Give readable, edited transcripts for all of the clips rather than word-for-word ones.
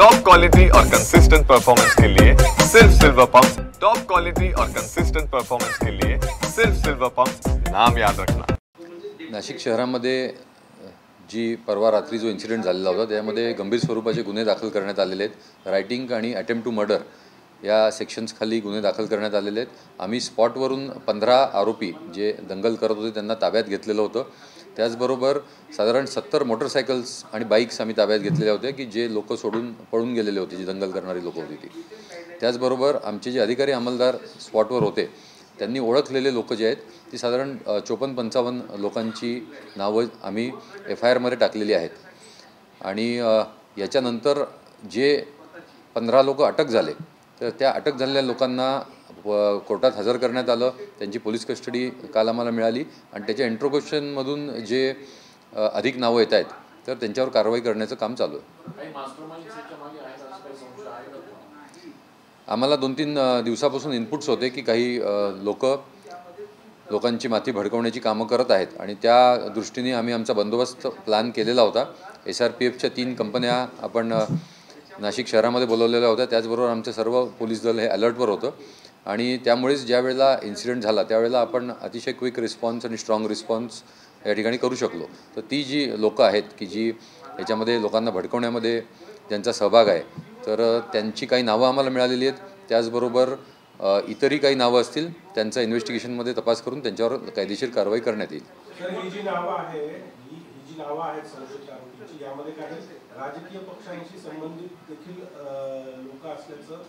Top quality और consistent performance के लिए सिर्फ सिल्वर पंप्स। टॉप क्वालिटी और कंसिस्टेंट परफॉर्मेंस के लिए सिर्फ सिल्वर पंप्स, नाम याद रखना। नाशिक शहरामध्ये जी परवा रात्री जो इन्सिडेंट झालेला होता त्यामध्ये गंभीर स्वरूपाचे गुन्हे दाखल करण्यात आलेले आहेत। रायटिंग आणि अटेम्प्ट टू मर्डर या सेक्शन्स खाली गुन्हे दाखल करण्यात आलेले आहेत। आम्ही स्पॉटवरून 15 आरोपी जे दंगल करत होते त्यांना ताब्यात घेतलेलं होतं। त्याचबरोबर साधारण 70 मोटरसायकल्स आणि बाईक्स आम्ही ताब्यात घेतलेले होते की जे लोक सोडून पळून गेलेले होते, जी दंगल करणारी लोक होती ती। त्याचबरोबर आमचे जे अधिकारी अंमलदार स्पॉटवर होते त्यांनी ओळखलेले लोक जे आहेत ती साधारण 54-55 लोकांची नावं आम्ही FIR मध्ये टाकलेली आहेत। आणि याच्यानंतर जे 15 लोक अटक झाले तर त्या अटक झालेल्या लोकांना कोर्टात हजर करण्यात आलं। त्यांची पोलीस कस्टडी काल आम्हाला मिळाली आणि त्याच्या इंट्रोगेशनमधून जे अधिक नावं येत आहेत तर त्यांच्यावर कारवाई करण्याचं काम चालू आहे। आम्हाला 2-3 दिवसापासून इनपुट्स होते की काही लोकांची माथी भडकवण्याची कामं करत आहेत आणि त्या दृष्टीने आम्ही आमचा बंदोबस्त प्लॅन केलेला होता। SRPFच्या 3 कंपन्या आपण नाशिक शहरामध्ये बोलवलेल्या होत्या। त्याचबरोबर आमचं सर्व पोलीस दल हे अलर्टवर होतं आणि त्यामुळेच ज्या वेळेला इन्सिडेंट झाला त्यावेळेला आपण अतिशय क्विक रिस्पॉन्स आणि स्ट्रॉंग रिस्पॉन्स या ठिकाणी करू शकलो। तर ती जी लोकं आहेत की जी याच्यामध्ये लोकांना भडकवण्यामध्ये ज्यांचा सहभाग आहे तर त्यांची काही नावं आम्हाला मिळालेली आहेत। त्याचबरोबर इतरही काही नावं असतील त्यांचा इन्व्हेस्टिगेशनमध्ये तपास करून त्यांच्यावर कायदेशीर कारवाई करण्यात येईल। सर, ही जी नावं आहेत संशयित आरोपींची, यामध्ये काही राजकीय पक्षांशी संबंधित देखील लोक असल्याचं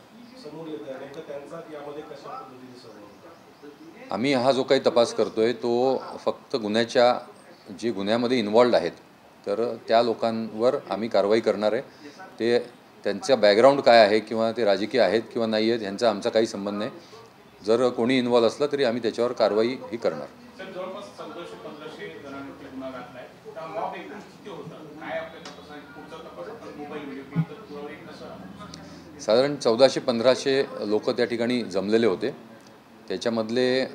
समोर येत आहे। नेमकं त्यांचा यामध्ये कशा पद्धतीने संबंध? आम्ही हा जो काही तपास करतोय तो फक्त गुन्ह्यामध्ये इन्व्हॉल्व्ड आहेत तर त्या लोकांवर आम्ही कारवाई करणार आहे। ते त्यांचा बॅकग्राऊंड काय आहे किंवा ते राजकीय आहेत किंवा नाही आहेत ह्यांचा आमचा काही संबंध नाही। जर कोणी इन्व्हॉल्व असलं तरी आम्ही त्याच्यावर कारवाई ही करणार। साधारण 1400-1500 लोक त्या ठिकाणी जमलेले होते। त्याच्यामधले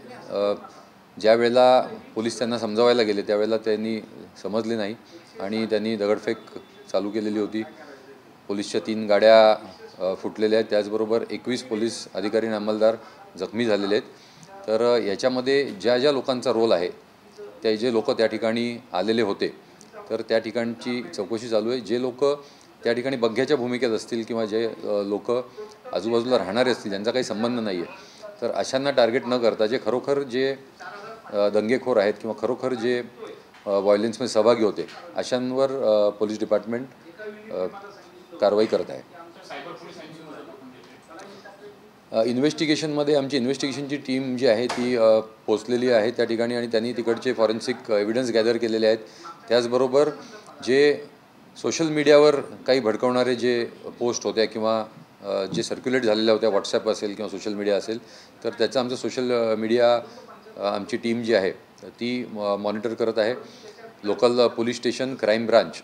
ज्या वेळेला पोलीस त्यांना समजावायला गेले त्यावेळेला त्यांनी समजले नाही आणि त्यांनी दगडफेक चालू केलेली होती। पोलीसच्या 3 गाड्या फुटलेल्या आहेत। त्याचबरोबर 21 पोलीस अधिकारी आणि अंमलदार जखमी झालेले आहेत। तर याच्यामध्ये ज्या लोकांचा रोल आहे ते जे लोक त्या ठिकाणी आलेले होते तर त्या ठिकाणची चौकशी चालू आहे। जे लोक त्या ठिकाणी बघ्याच्या भूमिकेत असतील किंवा जे लोक आजूबाजूला राहणारे असतील ज्यांचा काही संबंध नाही आहे तर अशांना टार्गेट न करता जे खरोखर जे दंगेखोर आहेत किंवा खरोखर जे व्हायलन्समध्ये सहभागी होते अशांवर पोलीस डिपार्टमेंट कारवाई करत आहे। इन्व्हेस्टिगेशनमध्ये आमची इन्व्हेस्टिगेशनची टीम जी आहे ती पोचलेली आहे त्या ठिकाणी आणि त्यांनी तिकडचे फॉरेन्सिक एव्हिडन्स गॅदर केलेले आहेत। त्याचबरोबर जे सोशल मीडियावर काही भडकवणारे जे पोस्ट होत्या किंवा जे सर्क्युलेट झालेल्या होत्या व्हॉट्सॲप असेल किंवा सोशल मीडिया असेल तर त्याचं आमचं सोशल मीडिया आमची टीम जी आहे ती मॉनिटर करत आहे। Local police station, crime branch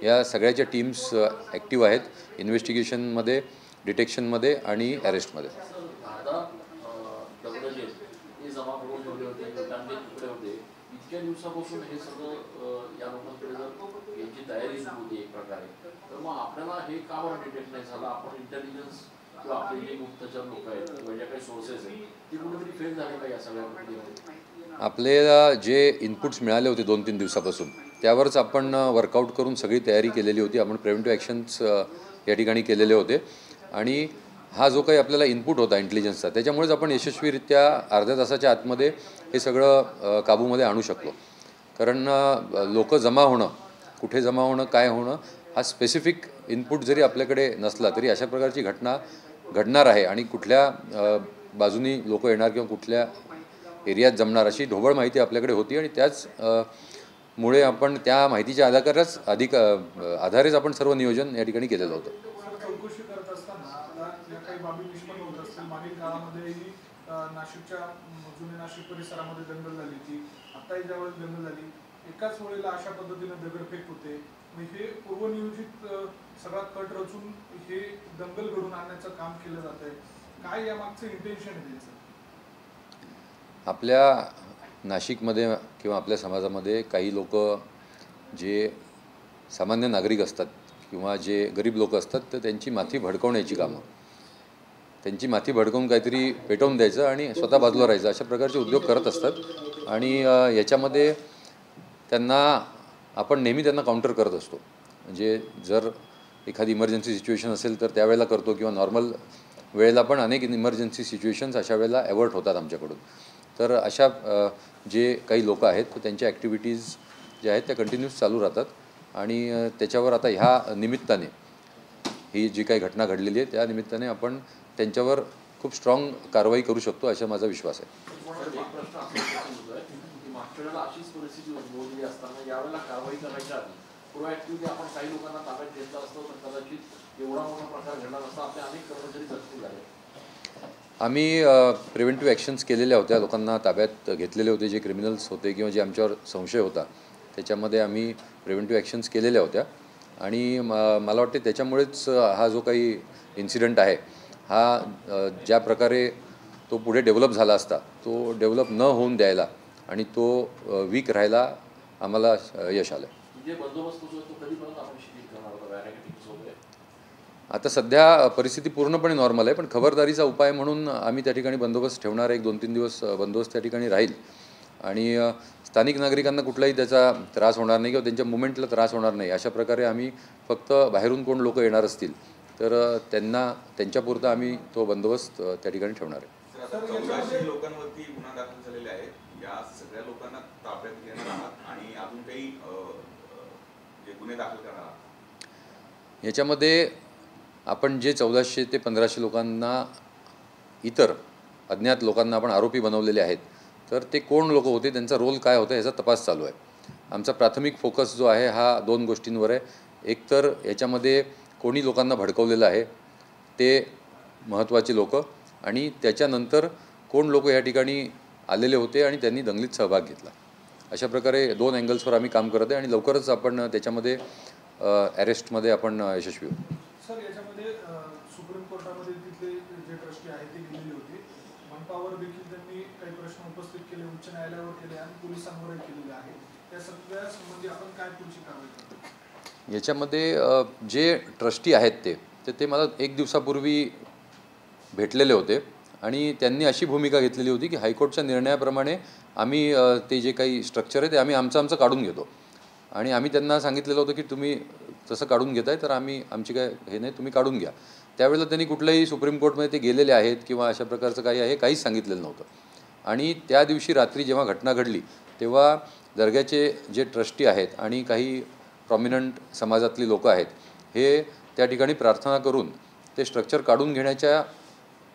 या सगळ्याच्या टीम्स ॲक्टिव्ह आहेत इन्व्हेस्टिगेशनमध्ये, डिटेक्शनमध्ये आणि अरेस्टमध्ये। इतक्या दिवसापासून हे सगळं या लोकांकडे जर यांची तयारी सुरू होती एक प्रकारे तर मग आपल्याला हे का बरं डिटेक्ट नाही झालं? आपण इंटेलिजन्स किंवा आपले जे गुप्तचर लोक आहेत किंवा ज्या काही सोर्सेस आहेत ती कुठेतरी फेल झाले का या सगळ्या गोष्टीमध्ये? आपल्याला जे इनपुट्स मिळाले होते 2-3 दिवसापासून त्यावरच आपण वर्कआउट करून सगळी तयारी केलेली होती। आपण प्रिव्हेंटिव्ह ॲक्शन्स या ठिकाणी केलेले होते आणि हा जो काही आपल्याला इनपुट होता इंटेलिजन्सचा त्याच्यामुळेच आपण यशस्वीरित्या अर्ध्या तासाच्या आतमध्ये हे सगळं काबूमध्ये आणू शकलो। कारण लोक जमा होणं, कुठे जमा होणं, काय होणं हा स्पेसिफिक इनपुट जरी आपल्याकडे नसला तरी अशा प्रकारची घटना घडणार आहे आणि कुठल्या बाजूनी लोक येणार किंवा कुठल्या एरियात जमणार अशी ढोबळ माहिती आपल्याकडे होती आणि त्याच मुळे आपण त्या माहितीच्या आधारेच आपण सर्व नियोजन या ठिकाणी केलेलं होतं। नाशिकच्या जुने नाशिक परिसरामध्ये दंगल झाली होती, आताही ज्यावेळेस दंगल झाली एकाच वेळेला अशा पद्धतीने दगडफेक होते। हे पूर्वनियोजित सगळा कट रचून हे दंगल घडून आणण्याचं काम केलं जात आहे। काय यामागचं इंटेन्शन आहे त्याचं? आपल्या नाशिकमध्ये किंवा आपल्या समाजामध्ये काही लोक जे सामान्य नागरिक असतात किंवा जे गरीब लोक असतात तर त्यांची माथी भडकवण्याची कामं, त्यांची माथी भडकवून काहीतरी पेटवून द्यायचं आणि स्वतः बाजूला राहायचं, अशा प्रकारचे उद्योग करत असतात. आणि याच्यामध्ये त्यांना आपण नेहमी त्यांना काउंटर करत असतो. म्हणजे जर एखादी इमर्जन्सी सिच्युएशन असेल तर त्यावेळेला करतो, किंवा नॉर्मल वेळेला पण अनेक इमर्जन्सी सिच्युएशन्स अशा वेळेला ॲव्हर्ट होतात आमच्याकडून. तर अशा जे काही लोक आहेत तर त्यांच्या ॲक्टिव्हिटीज ज्या आहेत त्या कंटिन्यूस चालू राहतात. आणि त्याच्यावर आता ह्या निमित्ताने ही जी काही घटना घडलेली आहे त्या निमित्ताने आपण त्यांच्यावर खूप स्ट्रॉंग कारवाई करू शकतो असा माझा विश्वास आहे. एक प्रश्न असा होतोय की मागच्या वेळेला अशीच परिस्थिती उद्भवलेली असताना यावेळेला कारवाई करायच्या आधी प्रोॲक्टिव्हली आपण काही लोकांना ताब्यात घेतलं असतं तर कदाचित एवढा मोठा प्रकार घडला नसता. आपले अनेक कर्मचारी जखमी झाले. आम्ही प्रिव्हेंटिव्ह ॲक्शन्स केलेल्या होत्या, लोकांना ताब्यात घेतलेले होते, जे क्रिमिनल्स होते किंवा जे आमच्यावर संशय होता त्याच्यामध्ये आम्ही प्रिव्हेंटिव्ह ॲक्शन्स केलेल्या होत्या. आणि मला वाटते त्याच्यामुळेच हा जो काही इन्सिडेंट आहे हा ज्या प्रकारे तो पुढे डेव्हलप झाला असता तो डेव्हलप न होऊन द्यायला आणि तो वीक राहायला आम्हाला यश आलं. म्हणजे बंदोबस्त जो तो कधीपर्यंत आपण शिथिल करणार होता बॅरिकेड्स वगैरे? आता सध्या परिस्थिती पूर्णपणे नॉर्मल आहे, पण खबरदारीचा उपाय म्हणून आम्ही त्या ठिकाणी बंदोबस्त ठेवणार. 1-2-3 दिवस बंदोबस्त त्या ठिकाणी राहील. आणि स्थानिक नागरिकांना कुठलाही त्याचा त्रास होणार नाही किंवा त्यांच्या मुवमेंटला त्रास होणार नाही अशा प्रकारे आम्ही फक्त बाहेरून कोण लोक येणार असतील तर त्यांच्यापुरतं आम्ही तो बंदोबस्त त्या ठिकाणी ठेवणार आहे. 1400 लोकांवरती गुन्हा दाखल झालेले आहेत. या सगळ्या लोकांना ताब्यात घेणार आहात आणि अजून काही जे गुन्हे दाखल करणार आहात? याच्यामध्ये आपण जे 1400 ते 1500 लोकांना इतर अज्ञात लोकांना आपण आरोपी बनवलेले आहेत तर ते कोण लोक होते, त्यांचा रोल काय होता याचा तपास चालू आहे. आमचा प्राथमिक फोकस जो आहे हा 2 गोष्टींवर आहे. एक तर याच्यामध्ये कोणी लोकांना भडकवलेलं आहे ते महत्त्वाचे लोक, आणि त्याच्यानंतर कोण लोक या ठिकाणी आलेले होते आणि त्यांनी दंगलीत सहभाग घेतला. अशा प्रकारे 2 अँगल्सवर आम्ही काम करत आहे आणि लवकरच आपण त्याच्यामध्ये अरेस्टमध्ये आपण यशस्वी होऊ. सर, याच्यामध्ये सुप्रीम कोर्टामध्ये तिथले जे ट्रस्टी आहेत ते गेलेले होते. मनपावर देखील त्यांनी काही प्रश्न उपस्थित केले, उच्च न्यायालयावर केले आणि पोलिसांवरही केलेले आहे. त्या सगळ्या संबंधी आपण काय पुढची कारवाई करतो? याच्यामध्ये जे ट्रस्टी आहेत ते मला 1 दिवसापूर्वी भेटलेले होते आणि त्यांनी अशी भूमिका घेतलेली होती की हायकोर्टच्या निर्णयाप्रमाणे आम्ही ते जे काही स्ट्रक्चर आहे ते आम्ही आमचं काढून घेतो. आणि आम्ही त्यांना सांगितलेलं होतं की तुम्ही तसं काढून घेताय तर आम्ही आमची काय हे नाही, तुम्ही काढून घ्या. त्यावेळेला त्यांनी कुठल्याही सुप्रीम कोर्टमध्ये ते गेलेले आहेत किंवा अशा प्रकारचं काही आहे काहीच सांगितलेलं नव्हतं. आणि त्या दिवशी रात्री जेव्हा घटना घडली तेव्हा दर्ग्याचे जे ट्रस्टी आहेत आणि काही प्रॉमिनंट समाजातली लोक आहेत हे त्या ठिकाणी प्रार्थना करून ते स्ट्रक्चर काढून घेण्याच्या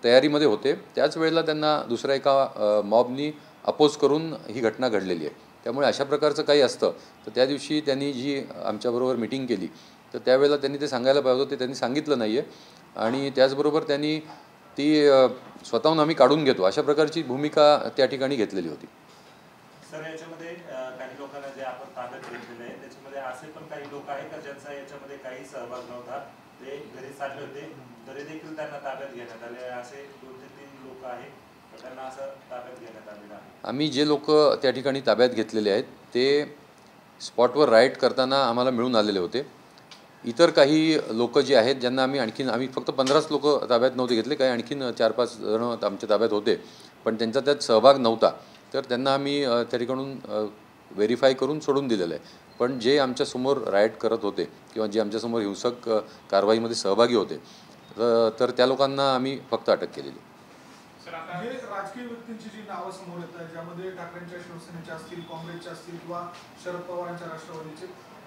तयारीमध्ये होते. त्याच वेळेला त्यांना दुसऱ्या एका मॉबनी अपोज करून ही घटना घडलेली आहे. त्यामुळे अशा प्रकारचं काही असतं तर त्या दिवशी त्यांनी जी आमच्याबरोबर मिटिंग केली तर त्यावेळेला त्यांनी ते सांगायला पाहिजे होतं, ते त्यांनी सांगितलं नाही आहे. आणि त्याचबरोबर त्यांनी ती स्वतःहून आम्ही काढून घेतो अशा प्रकारची भूमिका त्या ठिकाणी घेतलेली होती. सर, याच्यामध्ये काही लोकांना जे आपण ताब्यात घेतलेले आहे त्याच्यामध्ये असे पण काही लोक आहेत का ज्यांचा याच्यामध्ये काही सहभाग नव्हता, ते घरी चालले होते तरी देखील त्यांना ताब्यात घेण्यात आले, असे 2 ते 3 लोक आहेत त्यांना असं ताब्यात घेण्यात आलेलं आहे? आम्ही जे लोक त्या ठिकाणी ताब्यात घेतलेले आहेत ते स्पॉटवर राईड करताना आम्हाला मिळून आलेले होते. इतर काही लोक जे आहेत ज्यांना आम्ही फक्त 15च लोक ताब्यात नव्हते घेतले, काही आणखीन 4-5 जण आमच्या ताब्यात होते पण त्यांचा त्यात सहभाग नव्हता तर त्यांना आम्ही त्या ठिकाणून व्हेरीफाय करून सोडून दिलेलं आहे. पण जे आमच्यासमोर राईड करत होते किंवा जे आमच्यासमोर हिंसक कारवाईमध्ये सहभागी होते तर त्या लोकांना आम्ही फक्त अटक केलेली. हे राजकीय व्यक्तींची जी नावं समोर येतात ज्यामध्ये ठाकरेंच्या शिवसेनेच्या असतील, काँग्रेसच्या असतील किंवा शरद पवारांच्या राष्ट्रवादीचे,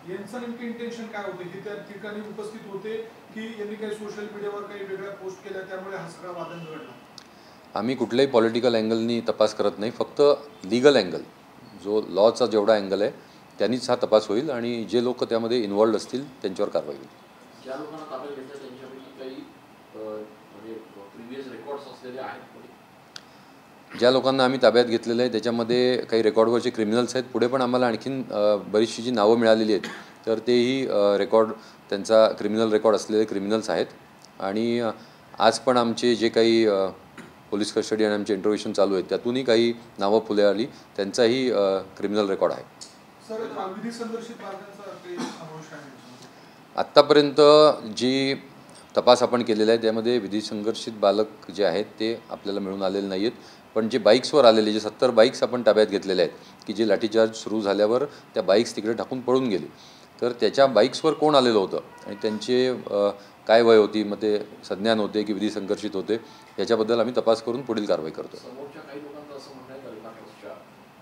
यांचं नेमकं इंटेन्शन काय होते? हे त्या ठिकाणी उपस्थित होते की यांनी काही सोशल मीडियावर काही वेगळ्या पोस्ट केल्या त्यामुळे हा सगळा वादंग घडला? आम्ही कुठल्याही पॉलिटिकल अँगलनी तपास करत नाही, फक्त लिगल अँगल जो लॉचा जेवढा अँगल आहे त्यांनीच हा तपास होईल आणि जे लोक त्यामध्ये इन्व्हॉल्ड असतील त्यांच्यावर कारवाई होईल. ज्या लोकांना ताब्यात घेतलं त्यांच्यापैकी काही म्हणजे प्रिव्हियस रेकॉर्ड्स असलेले आहेत? ज्या लोकांना आम्ही ताब्यात घेतलेलं आहे त्याच्यामध्ये काही रेकॉर्डवरचे क्रिमिनल्स आहेत. पुढे पण आम्हाला आणखीन बरीचशी जी नावं मिळालेली आहेत तर तेही रेकॉर्ड त्यांचा क्रिमिनल रेकॉर्ड असलेले क्रिमिनल्स आहेत. आणि आज पण आमचे जे काही पोलीस कस्टडी आणि आमचे इंटरोगेशन चालू आहेत त्यातूनही काही नावं फुले आली, त्यांचाही क्रिमिनल रेकॉर्ड आहे. सर, विधी संदर्शित मार्गांचा काही समावेश आहे? आत्तापर्यंत जी तपास आपण केलेला आहे त्यामध्ये विधिसंघर्षित बालक जे आहेत ते आपल्याला मिळून आलेले नाही आहेत, पण जे बाईक्सवर आलेले जे 70 बाईक्स आपण ताब्यात घेतलेले आहेत की जे लाठीचार्ज सुरू झाल्यावर त्या बाईक्स तिकडे टाकून पळून गेले, तर त्याच्या बाईक्सवर कोण आलेलं होतं आणि त्यांचे काय वय होती, मग ते सज्ञान होते की विधिसंघर्षित होते, याच्याबद्दल आम्ही तपास करून पुढील कारवाई करतो. समोरच्या काही लोकांचं असं म्हणणं आहे गरिमा ट्रस्टच्या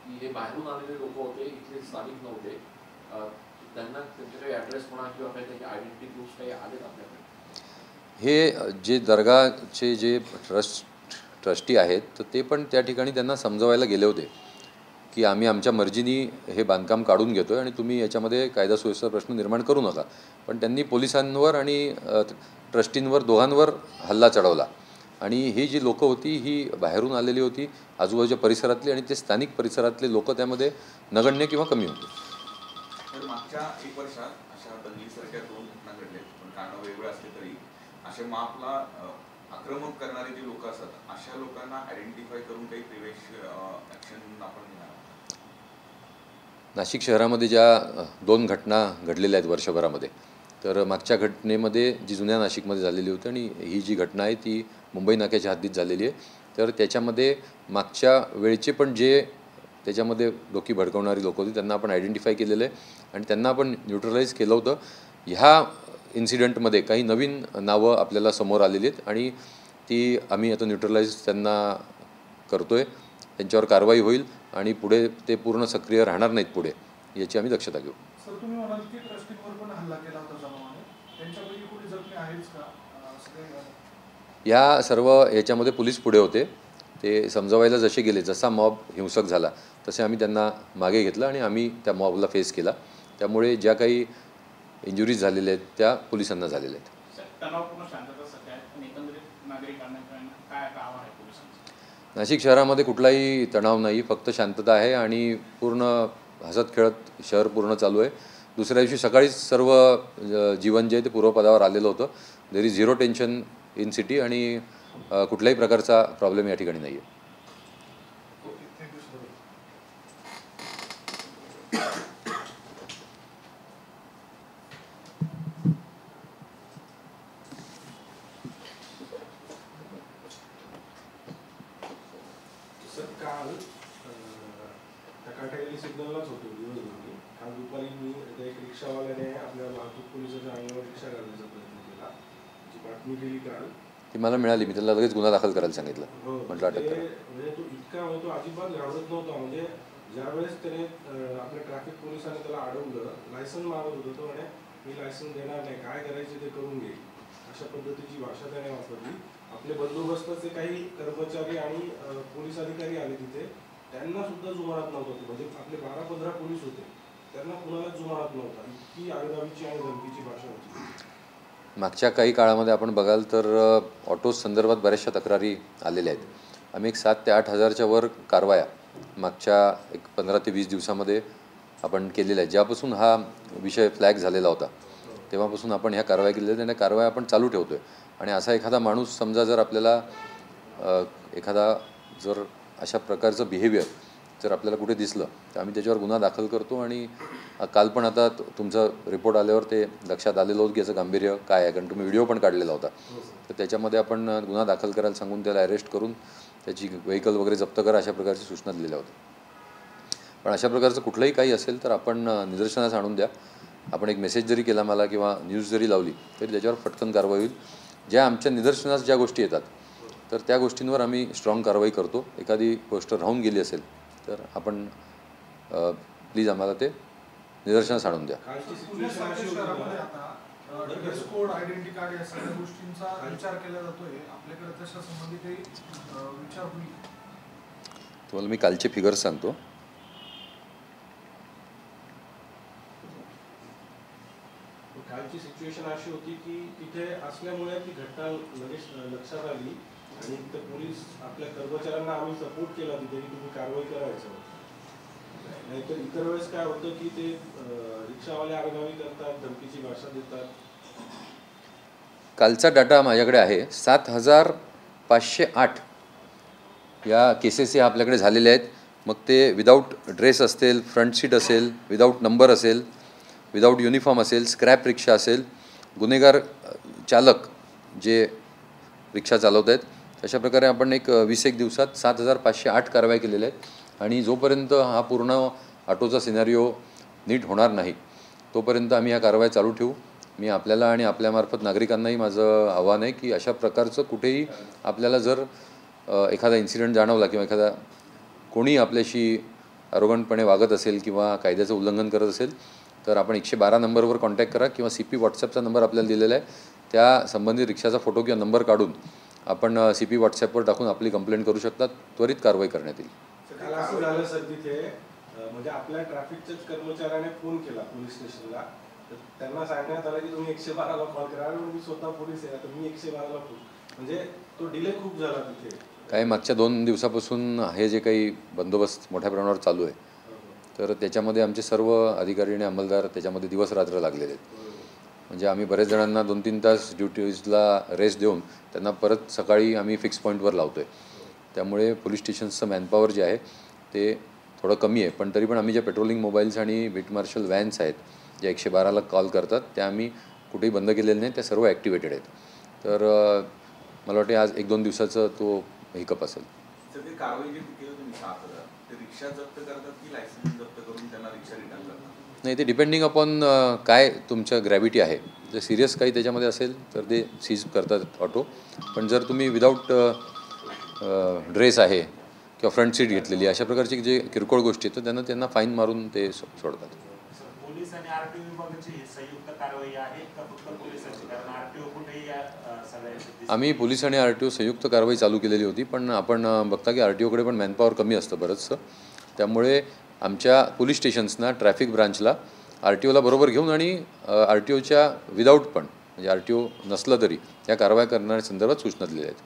की हे बाहेरून आलेले लोक होते, इथले स्थानिक नव्हते, त्यांना त्यांचे काही ॲड्रेस म्हणा किंवा काही त्याचे आयडेंटिटी प्रूफ काही आलेत आपल्याकडे. हे जे दर्गाचे जे ट्रस्टी आहेत तर ते पण त्या ठिकाणी त्यांना समजवायला गेले होते की आम्ही आमच्या मर्जीनी हे बांधकाम काढून घेतो आहे आणि तुम्ही याच्यामध्ये कायदा सुव्यवस्था प्रश्न निर्माण करू नका, पण त्यांनी पोलिसांवर आणि ट्रस्टींवर दोघांवर हल्ला चढवला. आणि ही जी लोकं होती ही बाहेरून आलेली होती, आजूबाजूच्या परिसरातली, आणि ते स्थानिक परिसरातले लोक त्यामध्ये नगण्य किंवा कमी होते. तर मागच्या 1 वर्षात अशा दंगलीसारख्या 2 घटना घडल्या, पण कारणं वेगळं असले तरी असे मापला आक्रमक करणारे जे लोक असतात अशा लोकांना आयडेंटिफाय करून काही ॲक्शन आपण घेणार. नाशिक शहरामध्ये ज्या 2 घटना घडलेल्या आहेत वर्षभरामध्ये, तर मागच्या घटनेमध्ये जी जुन्या नाशिकमध्ये झालेली होती आणि ही जी घटना आहे ती मुंबई नाक्याच्या हद्दीत झालेली आहे, तर त्याच्यामध्ये मागच्या वेळचे पण जे त्याच्यामध्ये डोकी भडकवणारी लोक होती त्यांना आपण आयडेंटिफाय केलेलं आहे आणि त्यांना आपण न्यूट्रलाइज केलं होतं. ह्या इन्सिडेंटमध्ये काही नवीन नावं आपल्याला समोर आलेली आहेत आणि ती आम्ही आता न्यूट्रलाइज त्यांना करतो आहे, त्यांच्यावर कारवाई होईल आणि पुढे ते पूर्ण सक्रिय राहणार नाहीत पुढे, याची आम्ही दक्षता घेऊ. सर, तुम्ही म्हणाल की ट्रस्टींवर पण हल्ला केला होता जमावाने, त्यांच्यापैकी कोणी जखमी आहेच का? या सर्व याच्यामध्ये पोलीस पुढे होते, ते समजवायला जसे गेले, जसा मॉब हिंसक झाला तसे आम्ही त्यांना मागे घेतलं आणि आम्ही त्या मॉबला फेस केला. त्यामुळे ज्या काही इंजुरीज झालेल्या आहेत त्या पोलिसांना झालेल्या आहेत. नाशिक शहरामध्ये कुठलाही तणाव नाही, फक्त शांतता आहे आणि पूर्ण हसत खेळत शहर पूर्ण चालू आहे. दुसऱ्या दिवशी सकाळीच सर्व जीवन जे आहे ते पूर्वपदावर आलेलं होतं. There is 0 tension in city आणि कुठल्याही प्रकारचा प्रॉब्लेम या ठिकाणी नाही आहे. काल काटाळी सिग्नललाच होतो दिवसभर. काल दुपारी मी एक रिक्षावाल्याने आपल्या वाहतूक पोलिसाच्या अंगावर रिक्षा घालण्याचा प्रयत्न केला, जी बातमी केली काल. ती मला मिळाली, मी त्याला लगेच गुन्हा दाखल करायला सांगितलं. म्हटलं अटक करा. म्हणजे तो इतका तो अजिबात घाबरत नव्हता. म्हणजे ज्यावेळेस त्याने आपल्या ट्रॅफिक पोलिसांनी त्याला अडवलं, लायसन मागत होतं, तो म्हणे मी लायसन देणार नाही, काय करायचे ते करून घेईल, अशा पद्धतीची भाषा त्याने वापरली. आपले बंदोबस्ताचे काही कर्मचारी आणि पोलीस अधिकारी आले तिथे, त्यांना सुद्धा जुमानत नव्हतं. म्हणजे आपले 12-15 पोलीस होते, त्यांना कुणालाच जुमानत नव्हता. इतकी आगदावीची आणि धमकीची भाषा होती. मागच्या काही काळामध्ये आपण बघाल तर ऑटोज संदर्भात बऱ्याचशा तक्रारी आलेल्या आहेत. आम्ही एक 7,000 ते 8,000च्या वर कारवाया मागच्या एक 15 ते 20 दिवसामध्ये आपण केलेल्या आहेत. ज्यापासून हा विषय फ्लॅग झालेला होता तेव्हापासून आपण ह्या कारवाया केलेल्या आहेत आणि कारवाया आपण चालू ठेवतो आहे. आणि असा एखादा माणूस समजा जर आपल्याला जर अशा प्रकारचं बिहेवियर जर आपल्याला कुठे दिसलं तर आम्ही त्याच्यावर गुन्हा दाखल करतो. आणि काल पण आता तुमचा रिपोर्ट आल्यावर ते लक्षात आलेलं होतं की याचं गांभीर्य काय आहे, कारण तुम्ही व्हिडिओ पण काढलेला होता. तर त्याच्यामध्ये आपण गुन्हा दाखल करायला सांगून त्याला अरेस्ट करून त्याची व्हेकल वगैरे जप्त करा अशा प्रकारच्या सूचना दिलेल्या होत्या. पण अशा प्रकारचं कुठलंही काही असेल तर आपण निदर्शनास आणून द्या. आपण एक मेसेज जरी केला मला किंवा न्यूज जरी लावली तरी त्याच्यावर फटकन कारवाई होईल. ज्या आमच्या निदर्शनास ज्या गोष्टी येतात तर त्या गोष्टींवर आम्ही स्ट्रॉंग कारवाई करतो. एखादी गोष्ट राहून गेली असेल तर आपण प्लीज आम्हाला ते निदर्शनास आणून द्या. कोड आयडेंटिटी कार्ड या सगळ्या गोष्टींचा विचार केला जातोय आपल्याकडे, त्याच्या संबंधी काही विचार होईल? तुम्हाला मी कालचे फिगर्स सांगतो. कालची सिच्युएशन अशी होती की तिथे असल्यामुळे ती घटना लगेच लक्षात आली आणि तिथे पोलीस आपल्या कर्मचाऱ्यांना आम्ही सपोर्ट केला तिथे की तुम्ही कारवाई करायचं. नाहीतर इतर वेळेस काय होतं की ते रिक्षावाले आरगावी करतात, धमकीची भाषा देतात. कालचा डाटा माझ्याकडे आहे. 7,508 या केसेस या आपल्याकडे झालेल्या आहेत. मग ते विदाऊट ड्रेस असतील, फ्रंट सीट असेल, विदाऊट नंबर असेल, विदाऊट युनिफॉर्म असेल, स्क्रॅप रिक्षा असेल, गुन्हेगार चालक जे रिक्षा चालवत आहेत तशा प्रकारे आपण एक 20 दिवसात 7,508 कारवाई केलेल्या आहेत आणि जोपर्यंत हा पूर्ण ऑटोचा सिनारिओ नीट होणार नाही तोपर्यंत आम्ही ह्या कारवाई चालू ठेवू. मी आपल्याला आणि आपल्यामार्फत नागरिकांनाही माझं आव्हान आहे की अशा प्रकारचं कुठेही आपल्याला जर एखादा इन्सिडेंट जाणवला किंवा एखादा कोणी आपल्याशी अरोगंटपणे वागत असेल किंवा कायद्याचं उल्लंघन करत असेल तर आपण 112 नंबरवर कॉन्टॅक्ट करा किंवा CP व्हॉट्सॲपचा नंबर आपल्याला दिलेला आहे. त्या संबंधित रिक्षाचा फोटो किंवा नंबर काढून आपण CP व्हॉट्सॲपवर टाकून आपली कंप्लेंट करू शकतात. त्वरित कारवाई करण्यात येईल. काल असं झालं सर तिथे म्हणजे आपल्या ट्रॅफिकच्याच कर्मचाऱ्याने फोन केला पोलीस स्टेशनला तर त्यांना सांगण्यात आलं की तुम्ही 112ला कॉल करा आणि मी स्वतः पोलीस आहे तर मी 112ला फोन म्हणजे तो डिले खूप झाला तिथे. काय मागच्या 2 दिवसापासून हे जे काही बंदोबस्त मोठ्या प्रमाणावर चालू आहे तर त्याच्यामध्ये आमचे सर्व अधिकारी आणि अंमलदार त्याच्यामध्ये दिवस रात्र लागलेले आहेत. म्हणजे आम्ही बरेच जणांना 2-3 तास ड्युटीजला रेस्ट देऊन त्यांना परत सकाळी आम्ही फिक्स पॉईंटवर लावतो आहे. त्यामुळे पोलीस स्टेशन्सचं मॅनपॉवर जे आहे ते थोडं कमी आहे पण तरी पण आम्ही ज्या पेट्रोलिंग मोबाईल्स आणि बीट मार्शल व्हॅन्स आहेत ज्या 112ला कॉल करतात त्या आम्ही कुठेही बंद केलेल्या नाही, त्या सर्व ॲक्टिवेटेड आहेत. तर मला वाटते आज 1-2 दिवसाचं तो हिकअप असेल. सर कारवाई जे केलं तुम्ही 7,000 ते रिक्षा जप्त करतात की लायसन्स जप्त करून त्यांना रिक्षा रिटर्न करतात? नाही, ते डिपेंडिंग अपॉन काय तुमच्या ग्रॅव्हिटी आहे. जर सिरियस काही त्याच्यामध्ये असेल तर ते सीज करतात ऑटो. पण जर तुम्ही विदाऊट ड्रेस आहे किंवा फ्रंट सीट घेतलेली अशा प्रकारची जे किरकोळ गोष्टी आहेत तर त्यांना फाईन मारून ते सोडतात. पोलीस आणि RTO विभागाची संयुक्त कारवाई आहे का फक्त पोलिसांची? कारण RTO कुठेही सगळ्या आम्ही पोलीस आणि RTO संयुक्त कारवाई चालू केलेली होती पण आपण बघता की RTOकडे पण मॅनपॉवर कमी असतं बरंचसं. त्यामुळे आमच्या पोलीस स्टेशन्सना ट्रॅफिक ब्रांचला RTOला बरोबर घेऊन आणि RTOच्या विदाऊट पण म्हणजे RTO नसलं तरी या कारवाया करण्याच्या संदर्भात सूचना दिलेल्या आहेत.